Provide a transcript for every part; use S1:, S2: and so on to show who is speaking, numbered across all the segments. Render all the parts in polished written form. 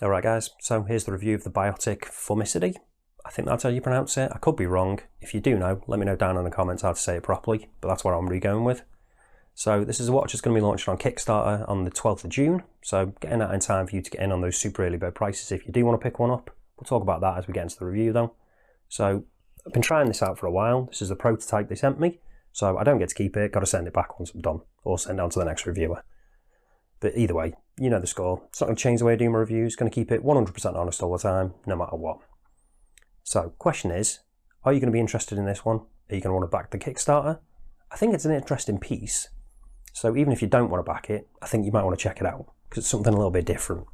S1: Alright guys, so here's the review of the Biotic Formicidae. I think that's how you pronounce it. I could be wrong. If you do know, let me know down in the comments how to say it properly, but that's what I'm really going with. So this is a watch that's going to be launched on Kickstarter on the 12th of June, so getting that in time for you to get in on those super early bird prices if you do want to pick one up. We'll talk about that as we get into the review though. So I've been trying this out for a while. This is the prototype they sent me, so I don't get to keep it, got to send it back once I'm done, or send it on to the next reviewer. But either way, you know the score. It's not going to change the way I do my reviews. Going to keep it 100% honest all the time, no matter what. So, question is, are you going to be interested in this one? Are you going to want to back the Kickstarter? I think it's an interesting piece. So even if you don't want to back it, I think you might want to check it out, because it's something a little bit different,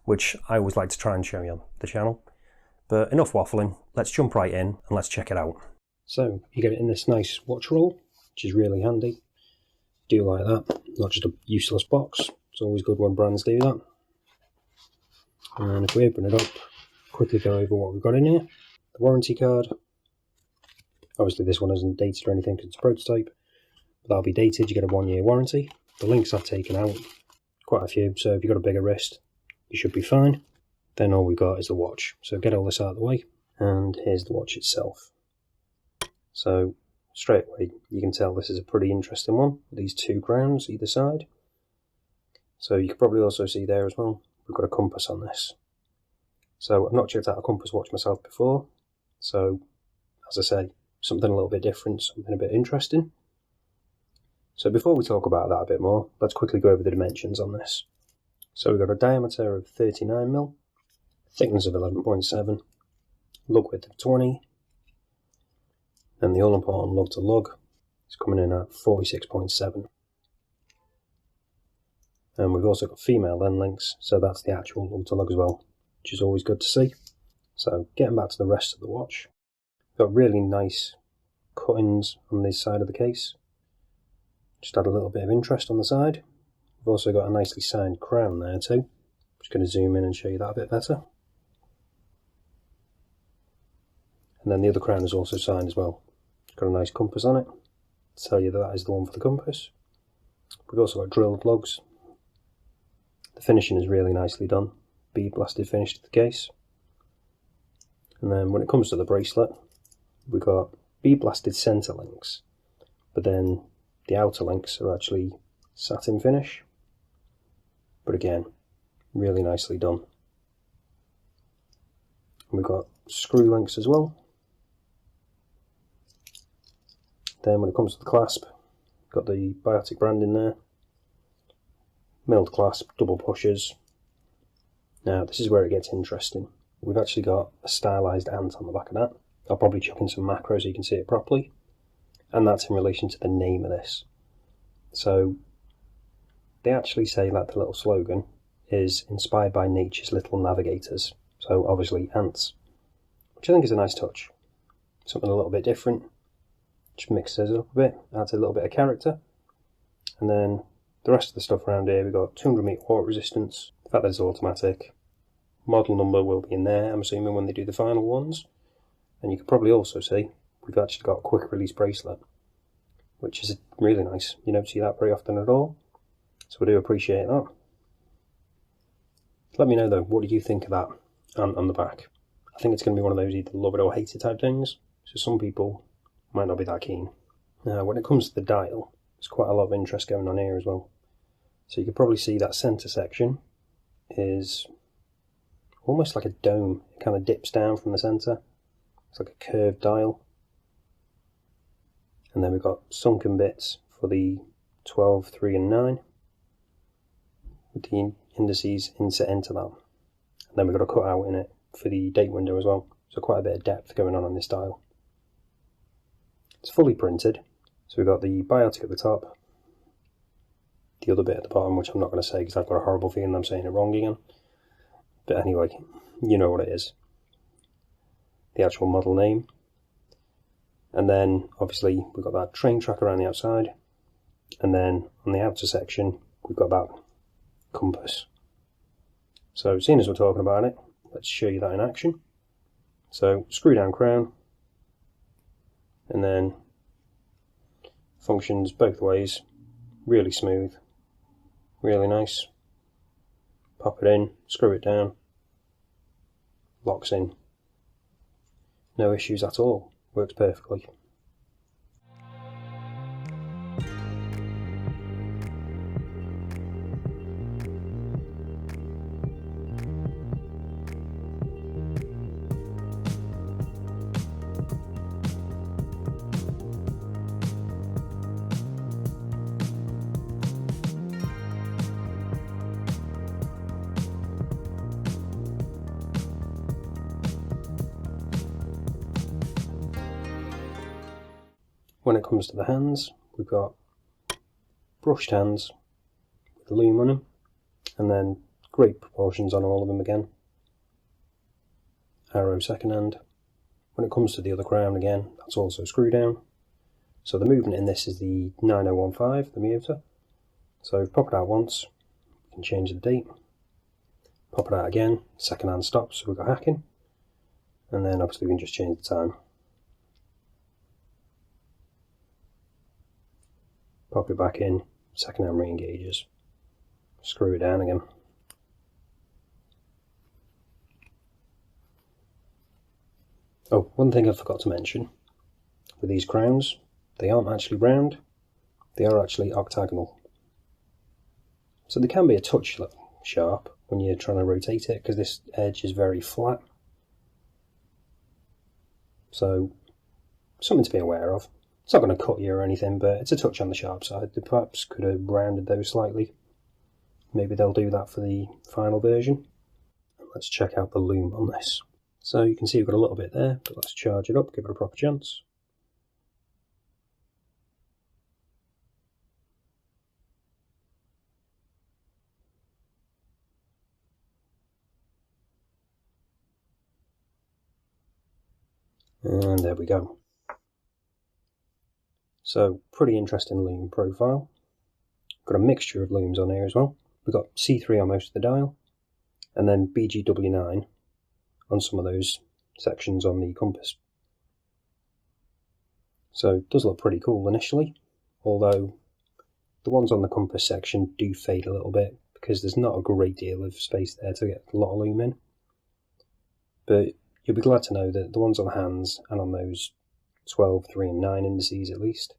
S1: which I always like to try and show you on the channel. But enough waffling, let's jump right in and let's check it out. So, you get it in this nice watch roll, which is really handy. Do like that, not just a useless box. It's always good when brands do that. And if we open it up, quickly go over what we've got in here. The warranty card. Obviously this one isn't dated or anything because it's a prototype, but that'll be dated. You get a 1-year warranty. The links I've taken out, quite a few, so if you've got a bigger wrist, you should be fine. Then all we've got is the watch. So get all this out of the way, and here's the watch itself. So straight away, you can tell this is a pretty interesting one, with these two crowns either side. So you can probably also see there as well, we've got a compass on this. So I've not checked out a compass watch myself before, so as I say, something a little bit different, something a bit interesting. So before we talk about that a bit more, let's quickly go over the dimensions on this. So we've got a diameter of 39mm, thickness of 11.7, lug width of 20, and the all-important lug to lug is coming in at 46.7. And we've also got female end links, so that's the actual lug to lug as well, which is always good to see. So getting back to the rest of the watch, we've got really nice cut-ins on this side of the case. Just add a little bit of interest on the side. We've also got a nicely signed crown there too. Just going to zoom in and show you that a bit better. And then the other crown is also signed as well. It's got a nice compass on it to tell you that is the one for the compass. We've also got drilled lugs. The finishing is really nicely done. Bead blasted finish to the case. And then when it comes to the bracelet, we've got bead blasted centre links, but then the outer links are actually satin finish. But again, really nicely done. And we've got screw links as well. Then when it comes to the clasp, got the Biotic brand in there. Milled clasp, double pushers. Now this is where it gets interesting. We've actually got a stylised ant on the back of that. I'll probably chuck in some macros so you can see it properly. And that's in relation to the name of this. So they actually say that the little slogan is inspired by nature's little navigators. So obviously ants, which I think is a nice touch. Something a little bit different. Just mixes it up a bit, adds a little bit of character. And then the rest of the stuff around here, we've got 200 metre water resistance. The fact that it's automatic. Model number will be in there, I'm assuming, when they do the final ones. And you can probably also see we've actually got a quick release bracelet, which is really nice. You don't see that very often at all, so I do appreciate that. Let me know though, what do you think of that on the back? I think it's going to be one of those either love it or hate it type things, so some people might not be that keen. Now when it comes to the dial, there's quite a lot of interest going on here as well. So you can probably see that centre section is almost like a dome. It kind of dips down from the centre. It's like a curved dial. And then we've got sunken bits for the 12, 3 and 9. With the indices inset into that. And then we've got a cutout in it for the date window as well. So quite a bit of depth going on this dial. It's fully printed. So we've got the Biotic at the top. The other bit at the bottom, which I'm not going to say because I've got a horrible feeling I'm saying it wrong again. But anyway, you know what it is. The actual model name. And then obviously we've got that train track around the outside. And then on the outer section we've got that compass. So seeing as we're talking about it, let's show you that in action. So screw down crown, and then functions both ways, really smooth, really nice. Pop it in, screw it down, locks in. No issues at all, works perfectly. When it comes to the hands, we've got brushed hands with lume on them, and then great proportions on all of them again. Arrow second hand. When it comes to the other crown again, that's also screw down. So the movement in this is the 9015, the meter. So pop it out once, we can change the date. Pop it out again, second hand stops, so we've got hacking. And then obviously we can just change the time. Pop it back in, second hand re-engages. Screw it down again. Oh, one thing I forgot to mention. With these crowns, they aren't actually round, they are actually octagonal. So they can be a touch sharp when you're trying to rotate it, because this edge is very flat. So, something to be aware of. It's not going to cut you or anything, but it's a touch on the sharp side. They perhaps could have rounded those slightly. Maybe they'll do that for the final version. Let's check out the lume on this. So you can see we've got a little bit there, but let's charge it up, give it a proper chance. And there we go. So, pretty interesting lume profile. Got a mixture of lumes on here as well. We've got C3 on most of the dial, and then BGW9 on some of those sections on the compass. So, it does look pretty cool initially, although the ones on the compass section do fade a little bit, because there's not a great deal of space there to get a lot of lume in. But you'll be glad to know that the ones on the hands and on those 12, 3 and 9 indices at least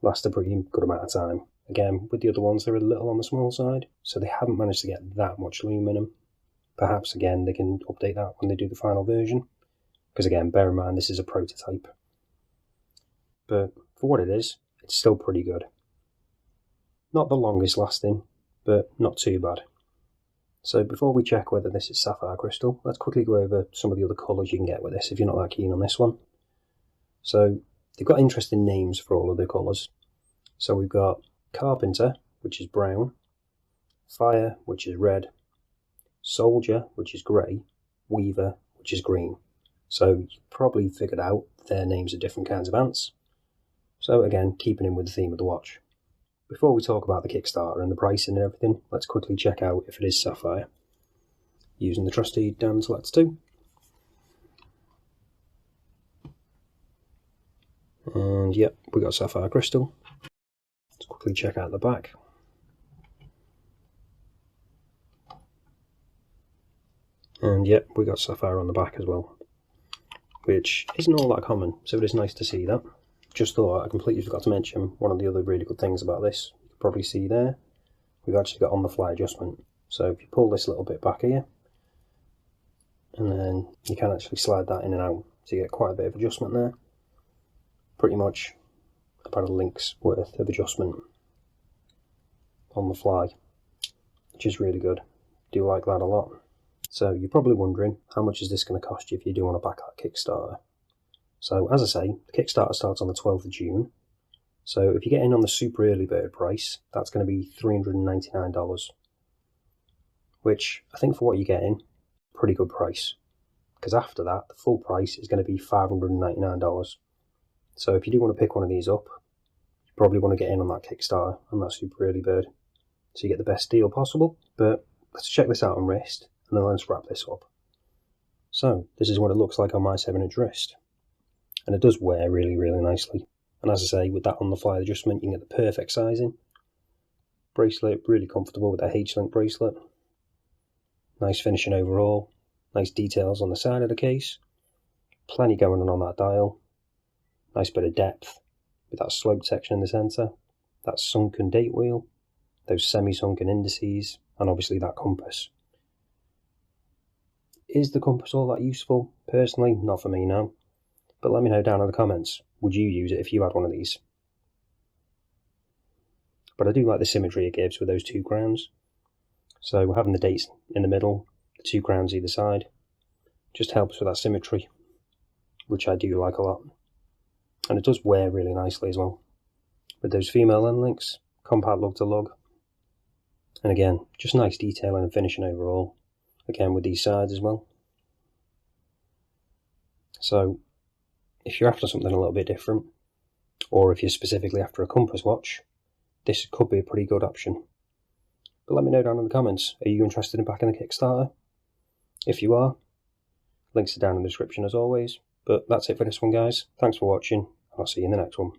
S1: last a pretty good amount of time. Again, with the other ones they're a little on the small side, so they haven't managed to get that much lume in them. Perhaps again they can update that when they do the final version, because again, bear in mind this is a prototype. But for what it is, it's still pretty good. Not the longest lasting, but not too bad. So before we check whether this is sapphire crystal, let's quickly go over some of the other colours you can get with this if you're not that keen on this one. So they've got interesting names for all of the colours. So we've got Carpenter, which is brown, Fire, which is red, Soldier, which is grey, Weaver, which is green. So you probably figured out their names are different kinds of ants. So again, keeping in with the theme of the watch. Before we talk about the Kickstarter and the pricing and everything, let's quickly check out if it is sapphire, using the trusty Diamond Select 2. And yep, we got sapphire crystal. Let's quickly check out the back. And yep, we got sapphire on the back as well, which isn't all that common, so it is nice to see that. Just thought I completely forgot to mention one of the other really good things about this. You can probably see there, we've actually got on the fly adjustment. So if you pull this little bit back here, and then you can actually slide that in and out, so you get quite a bit of adjustment there. Pretty much about a link's worth of adjustment on the fly, which is really good. Do like that a lot. So you're probably wondering, how much is this going to cost you if you do want to back that Kickstarter? So as I say, the Kickstarter starts on the 12th of June. So if you get in on the super early bird price, that's going to be $399, which I think for what you're getting, pretty good price. Because after that, the full price is going to be $599. So if you do want to pick one of these up, you probably want to get in on that Kickstarter, on that super early bird, so you get the best deal possible. But let's check this out on wrist, and then let's wrap this up. So this is what it looks like on my 7-inch wrist. And it does wear really, really nicely. And as I say, with that on the fly adjustment, you can get the perfect sizing. Bracelet, really comfortable with that H-link bracelet. Nice finishing overall. Nice details on the side of the case. Plenty going on that dial. Nice bit of depth with that sloped section in the centre. That sunken date wheel. Those semi-sunken indices. And obviously that compass. Is the compass all that useful? Personally, not for me, no. But let me know down in the comments. Would you use it if you had one of these? But I do like the symmetry it gives with those two crowns. So having the dates in the middle, the two crowns either side, just helps with that symmetry, which I do like a lot. And it does wear really nicely as well. With those female end links, compact lug to lug. And again, just nice detailing and finishing overall. Again with these sides as well. So if you're after something a little bit different, or if you're specifically after a compass watch, this could be a pretty good option. But let me know down in the comments, are you interested in backing the Kickstarter? If you are, links are down in the description as always. But that's it for this one, guys. Thanks for watching, and I'll see you in the next one.